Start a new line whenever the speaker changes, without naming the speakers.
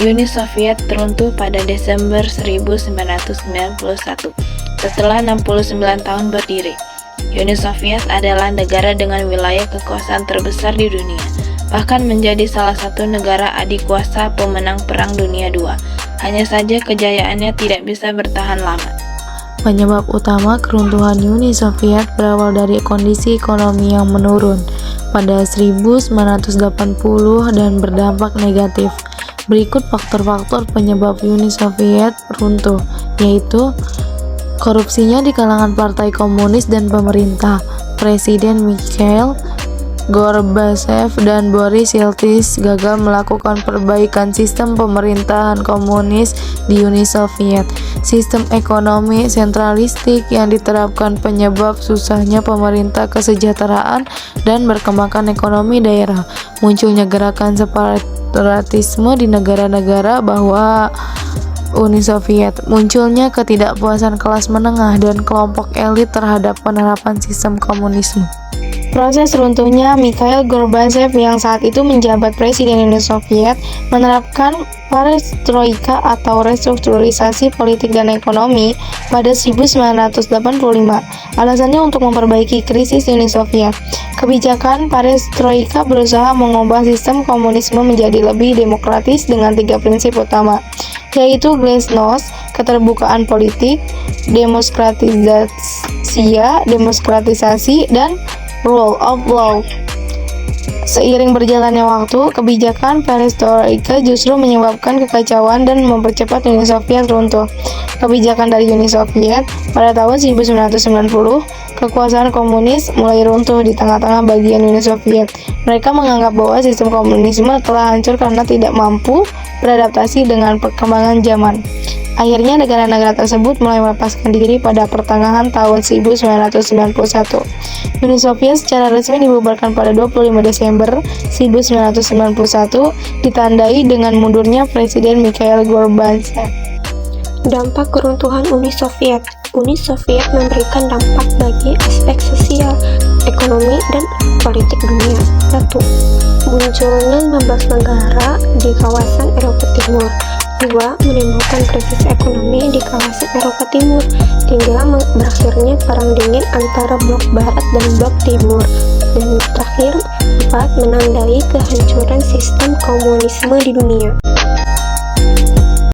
Uni Soviet runtuh pada Desember 1991 setelah 69 tahun berdiri. Uni Soviet adalah negara dengan wilayah kekuasaan terbesar di dunia, bahkan menjadi salah satu negara adikuasa pemenang Perang Dunia II. Hanya saja kejayaannya tidak bisa bertahan lama.
Penyebab utama keruntuhan Uni Soviet berawal dari kondisi ekonomi yang menurun pada 1980 dan berdampak negatif. Berikut faktor-faktor penyebab Uni Soviet runtuh, yaitu korupsinya di kalangan partai komunis dan pemerintah. Presiden Mikhail Gorbachev dan Boris Yeltsin gagal melakukan perbaikan sistem pemerintahan komunis di Uni Soviet. Sistem ekonomi sentralistik yang diterapkan penyebab susahnya pemerintah kesejahteraan dan berkembangkan ekonomi daerah. Munculnya gerakan separatisme di negara-negara bawah Uni Soviet. Munculnya ketidakpuasan kelas menengah dan kelompok elit terhadap penerapan sistem komunisme.
Proses runtuhnya Mikhail Gorbachev yang saat itu menjabat Presiden Uni Soviet menerapkan perestroika atau restrukturisasi politik dan ekonomi pada 1985. Alasannya untuk memperbaiki krisis Uni Soviet. Kebijakan perestroika berusaha mengubah sistem komunisme menjadi lebih demokratis dengan 3 prinsip utama, yaitu glasnost, keterbukaan politik, demokratisasi, dan rule of law. Seiring berjalannya waktu, kebijakan perestroika justru menyebabkan kekacauan dan mempercepat Uni Soviet runtuh. Kebijakan dari Uni Soviet pada tahun 1990, kekuasaan komunis mulai runtuh di tengah-tengah bagian Uni Soviet. Mereka menganggap bahwa sistem komunisme telah hancur karena tidak mampu beradaptasi dengan perkembangan zaman. Akhirnya negara-negara tersebut mulai melepaskan diri pada pertengahan tahun 1991. Uni Soviet secara resmi dibubarkan pada 25 Desember 1991, ditandai dengan mundurnya Presiden Mikhail Gorbachev.
Dampak keruntuhan Uni Soviet. Uni Soviet memberikan dampak bagi aspek sosial, ekonomi, dan politik dunia. 1. Munculnya 15 negara di kawasan Eropa Timur. 2. Menimbulkan krisis ekonomi di kawasan Eropa Timur. 3. Berakhirnya perang dingin antara blok barat dan blok timur. Dan terakhir, 4. Menandai kehancuran sistem komunisme di dunia.